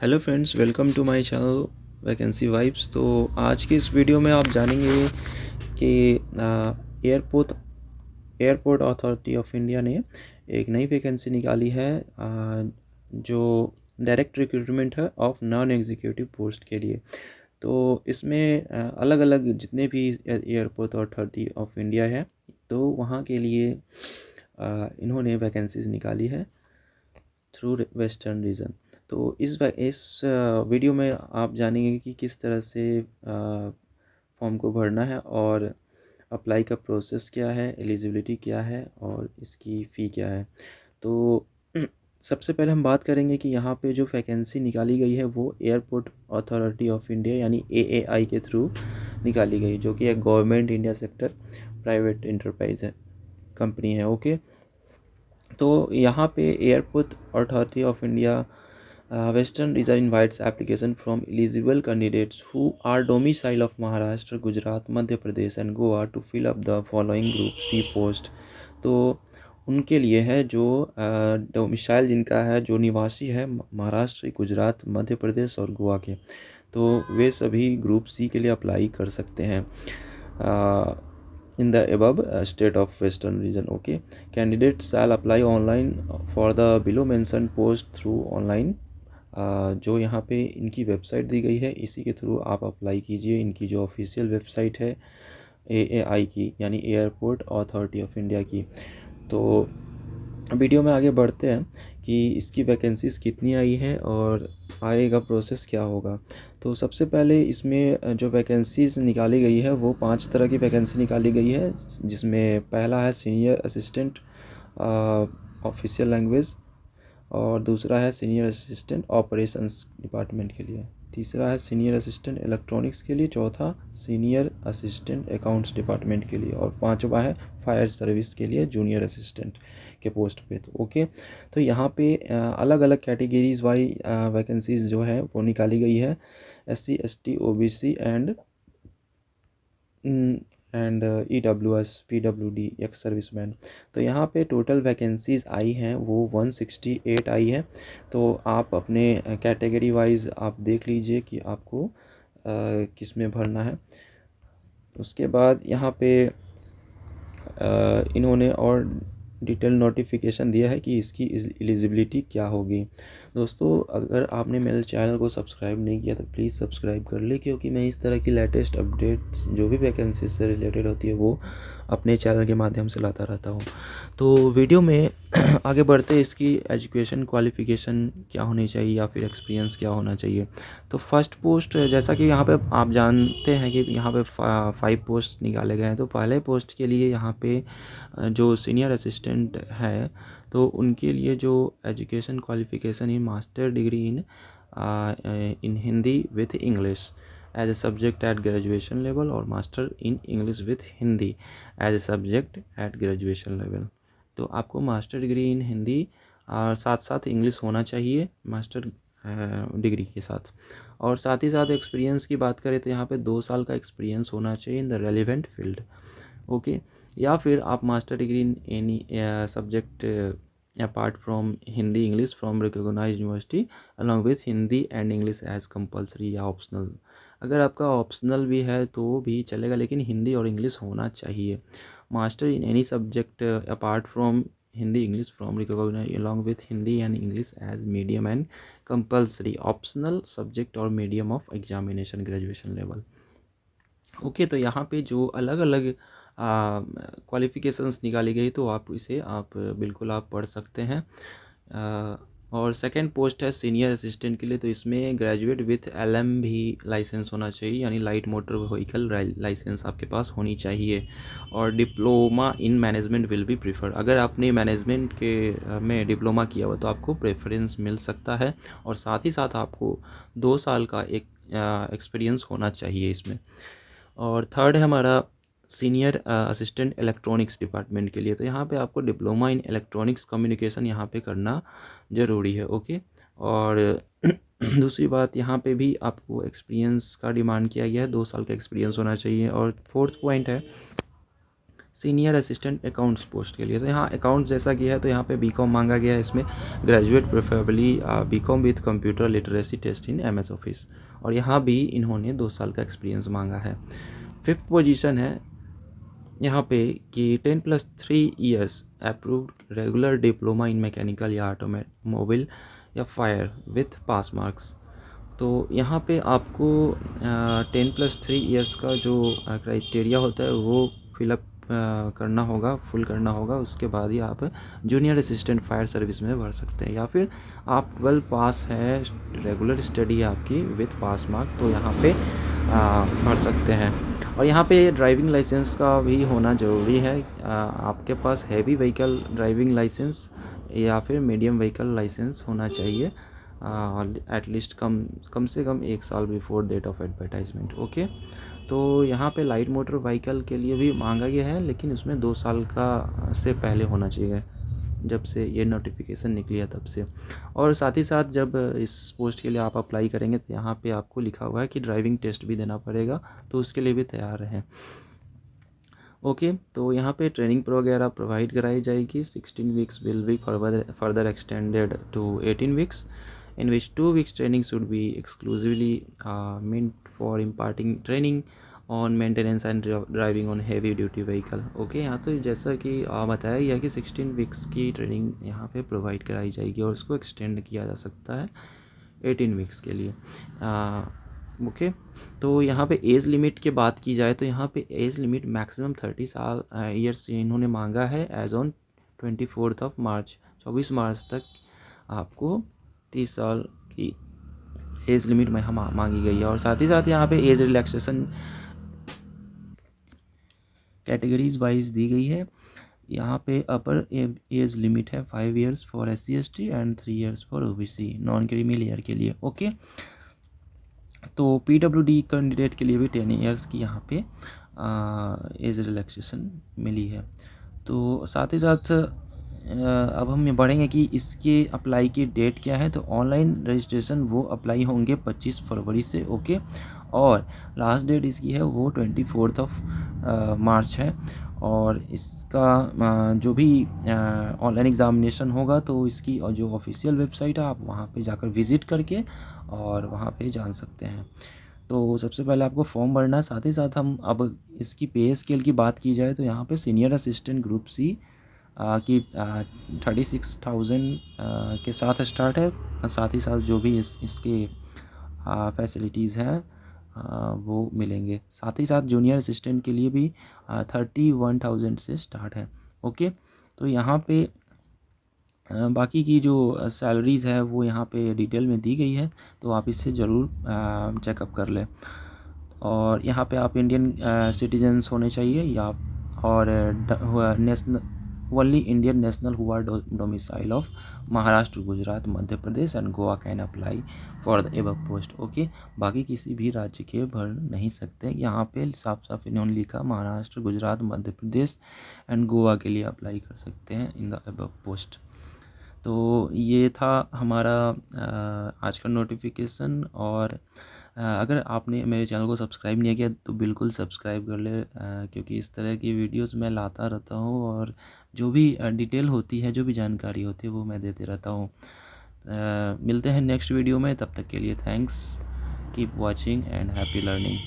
Hello friends, welcome to my channel vacancy vibes. तो आज की इस वीडियो में आप जानेंगे कि airport airport authority of India ने एक नई वैकेंसी निकाली है, जो डायरेक्ट रिक्रूटमेंट है ऑफ नॉन एग्जीक्यूटिव पोस्ट के लिए। तो इसमें अलग अलग जितने भी एयरपोर्ट अथॉरिटी ऑफ इंडिया है, तो वहाँ के लिए इन्होंने वैकेंसीज निकाली है थ्रू वेस्टर्न रीजन। तो इस वीडियो में आप जानेंगे कि किस तरह से फॉर्म को भरना है और अप्लाई का प्रोसेस क्या है, एलिजिबिलिटी क्या है और इसकी फ़ी क्या है। तो सबसे पहले हम बात करेंगे कि यहाँ पे जो वैकेंसी निकाली गई है वो एयरपोर्ट अथॉरिटी ऑफ इंडिया यानी एएआई के थ्रू निकाली गई, जो कि एक government India sector private enterprise है, कंपनी है। ओके, तो यहाँ पे airport authority of India Western region invites application from eligible candidates who are domicile of Maharashtra, Gujarat, Madhya Pradesh and Goa to fill up the following group C post। तो उनके लिए है जो domicile जिनका है, जो निवासी है महाराष्ट्र, गुजरात, मध्य प्रदेश और गोवा के, तो वे सभी ग्रुप सी के लिए अप्लाई कर सकते हैं in the above state of western region। Okay, candidates shall apply online for the below mentioned post through online। जो यहाँ पे इनकी वेबसाइट दी गई है, इसी के थ्रू आप अप्लाई कीजिए। इनकी जो ऑफिशियल वेबसाइट है एएआई की, यानी एयरपोर्ट अथॉरिटी ऑफ इंडिया की। तो वीडियो में आगे बढ़ते हैं कि इसकी वैकेंसीज़ कितनी आई हैं और आगे का प्रोसेस क्या होगा। तो सबसे पहले इसमें जो वैकेंसीज़ निकाली गई है वो 5 तरह की वैकेंसी निकाली गई है, जिसमें पहला है सीनियर असिस्टेंट ऑफिशियल लैंग्वेज, और दूसरा है सीनियर असिस्टेंट ऑपरेशंस डिपार्टमेंट के लिए, तीसरा है सीनियर असिस्टेंट इलेक्ट्रॉनिक्स के लिए, चौथा सीनियर असिस्टेंट अकाउंट्स डिपार्टमेंट के लिए, और पांचवा है फायर सर्विस के लिए जूनियर असिस्टेंट के पोस्ट पे। तो ओके, तो यहाँ पे अलग अलग कैटेगरीज वाई वैकेंसीज जो है वो निकाली गई है, SC ST OBC and EWS PWD ex serviceman. तो यहाँ पे टोटल वैकेंसीज़ आई हैं वो 168 आई है। तो आप अपने कैटेगरी वाइज आप देख लीजिए कि आपको किस में भरना है। उसके बाद यहाँ पे इन्होंने और डिटेल नोटिफिकेशन दिया है कि इसकी एलिजिबिलिटी क्या होगी। दोस्तों, अगर आपने मेरे चैनल को सब्सक्राइब नहीं किया तो प्लीज़ सब्सक्राइब कर ले, क्योंकि मैं इस तरह की लेटेस्ट अपडेट्स जो भी वैकेंसी से रिलेटेड होती है वो अपने चैनल के माध्यम से लाता रहता हूँ। तो वीडियो में आगे बढ़ते इसकी एजुकेशन क्वालिफ़िकेशन क्या होनी चाहिए या फिर एक्सपीरियंस क्या होना चाहिए। तो फर्स्ट पोस्ट, जैसा कि यहाँ पे आप जानते हैं कि यहाँ पे 5 पोस्ट निकाले गए हैं। तो पहले पोस्ट के लिए यहाँ पे जो सीनियर असिस्टेंट है, तो उनके लिए जो education qualification in master degree in Hindi with English as a subject at graduation level, और master in English with Hindi as a subject at graduation level. तो आपको मास्टर डिग्री इन हिंदी और साथ साथ इंग्लिश होना चाहिए मास्टर डिग्री के साथ। और साथ ही साथ एक्सपीरियंस की बात करें तो यहाँ पे 2 साल का एक्सपीरियंस होना चाहिए in the relevant field. Okay, या फिर आप master degree in any subject apart from Hindi English from recognised university along with Hindi and English as compulsory या ऑप्शनल। अगर आपका ऑप्शनल भी है तो भी चलेगा, लेकिन हिंदी और इंग्लिश होना चाहिए। Master in any subject apart from Hindi English from recognised along with Hindi and English as medium and compulsory optional subject और medium of examination graduation level. Okay, तो यहाँ पे जो अलग अलग क्वालिफ़िकेशंस निकाली गई, तो आप बिल्कुल आप पढ़ सकते हैं। और सेकंड पोस्ट है सीनियर असिस्टेंट के लिए। तो इसमें ग्रेजुएट विथ LM भी लाइसेंस होना चाहिए, यानी लाइट मोटर व्हीकल लाइसेंस आपके पास होनी चाहिए, और diploma in management will be prefer. अगर आपने मैनेजमेंट के में डिप्लोमा किया हुआ तो आपको प्रेफरेंस मिल सकता है, और साथ ही साथ आपको 2 साल का एक एक्सपीरियंस होना चाहिए इसमें। और थर्ड है हमारा सीनियर असिस्टेंट इलेक्ट्रॉनिक्स डिपार्टमेंट के लिए। तो यहाँ पे आपको डिप्लोमा इन इलेक्ट्रॉनिक्स कम्युनिकेशन यहाँ पे करना ज़रूरी है। ओके, और दूसरी बात, यहाँ पे भी आपको एक्सपीरियंस का डिमांड किया गया है, 2 साल का एक्सपीरियंस होना चाहिए। और फोर्थ पॉइंट है सीनियर असिस्टेंट अकाउंट्स पोस्ट के लिए। तो यहाँ अकाउंट्स जैसा कि है तो यहाँ पे बीकॉम मांगा गया है इसमें, graduate preferably BCom with computer literacy test in MS office, और यहाँ भी इन्होंने 2 साल का एक्सपीरियंस मांगा है। 5th पोजीशन है यहाँ पे कि 10+3 years approved regular diploma in mechanical या ऑटोमोबाइल या फायर विथ पास मार्क्स। तो यहाँ पे आपको 10+3 ईयर्स का जो क्राइटेरिया होता है वो फिलअप करना होगा, फुल करना होगा। उसके बाद ही आप जूनियर असिस्टेंट फायर सर्विस में भर सकते हैं, या फिर आप 12 पास है, रेगुलर स्टडी है आपकी विथ पास मार्क, तो यहाँ पे भर सकते हैं। और यहाँ पे ड्राइविंग लाइसेंस का भी होना ज़रूरी है। आपके पास हैवी व्हीकल ड्राइविंग लाइसेंस या फिर मीडियम व्हीकल लाइसेंस होना चाहिए, एटलीस्ट कम से कम 1 साल before date of advertisement. Okay, तो यहाँ पे लाइट मोटर व्हीकल के लिए भी मांगा गया है, लेकिन उसमें 2 साल का से पहले होना चाहिए, जब से ये नोटिफिकेशन निकली है तब से। और साथ ही साथ जब इस पोस्ट के लिए आप अप्लाई करेंगे तो यहाँ पे आपको लिखा हुआ है कि ड्राइविंग टेस्ट भी देना पड़ेगा, तो उसके लिए भी तैयार रहें। ओके, तो यहाँ पे ट्रेनिंग वगैरह प्रोवाइड कराई जाएगी। 16 weeks will be further extended to 18 weeks, in which 2 weeks training should be exclusively meant for imparting training on maintenance and driving on heavy duty vehicle। Okay, यहाँ तो जैसा कि बताया गया कि 16 वीक्स की ट्रेनिंग यहाँ पे प्रोवाइड कराई जाएगी, और उसको एक्सटेंड किया जा सकता है 18 वीक्स के लिए। ओके, तो यहाँ पे एज लिमिट की बात की जाए तो यहाँ पे एज लिमिट मैक्सिमम 30 ईयर्स इन्होंने मांगा है एज ऑन 24 मार्च। 24 मार्च तक आपको 30 साल की एज लिमिट में मांगी गई है। और साथ ही साथ यहाँ पे एज रिलैक्सेशन कैटेगरीज वाइज दी गई है। यहाँ पे अपर एज लिमिट है 5 years for SC/ST and 3 years for OBC non creamy layer के लिए। ओके, तो PWD कैंडिडेट के लिए भी 10 ईयर्स की यहाँ पे एज रिलैक्सेशन मिली है। तो साथ ही साथ अब हम बढ़ेंगे कि इसके अप्लाई की डेट क्या है। तो ऑनलाइन रजिस्ट्रेशन वो अप्लाई होंगे 25 फरवरी से। ओके, और लास्ट डेट इसकी है वो 24 मार्च है। और इसका जो भी ऑनलाइन एग्ज़ामिनेशन होगा तो इसकी और जो ऑफिशियल वेबसाइट है आप वहाँ पे जाकर विज़िट करके और वहाँ पे जान सकते हैं। तो सबसे पहले आपको फॉर्म भरना है। साथ ही साथ हम अब इसकी पे स्केल की बात की जाए तो यहाँ पे सीनियर असिस्टेंट ग्रुप C की 36,000 के साथ स्टार्ट है। साथ ही साथ जो भी इसके फैसिलिटीज़ हैं वो मिलेंगे। साथ ही साथ जूनियर असिस्टेंट के लिए भी 31,000 से स्टार्ट है। ओके, तो यहाँ पे बाकी की जो सैलरीज़ है वो यहाँ पे डिटेल में दी गई है, तो आप इससे ज़रूर चेकअप कर लें। और यहाँ पे आप इंडियन सिटीजन्स होने चाहिए या और national only Indian national who are domicile of Maharashtra, Gujarat, Madhya Pradesh and Goa can apply for the above post. Okay, बाकी किसी भी राज्य के भर नहीं सकते। यहाँ पे साफ साफ इन्होंने लिखा महाराष्ट्र, गुजरात, मध्य प्रदेश एंड गोवा के लिए अप्लाई कर सकते हैं इन द एबव पोस्ट। तो ये था हमारा आज का नोटिफिकेशन। और अगर आपने मेरे चैनल को सब्सक्राइब नहीं किया तो बिल्कुल सब्सक्राइब कर ले, क्योंकि इस तरह की वीडियोस मैं लाता रहता हूँ और जो भी डिटेल होती है, जो भी जानकारी होती है वो मैं देते रहता हूँ। मिलते हैं नेक्स्ट वीडियो में, तब तक के लिए thanks, keep watching and happy learning.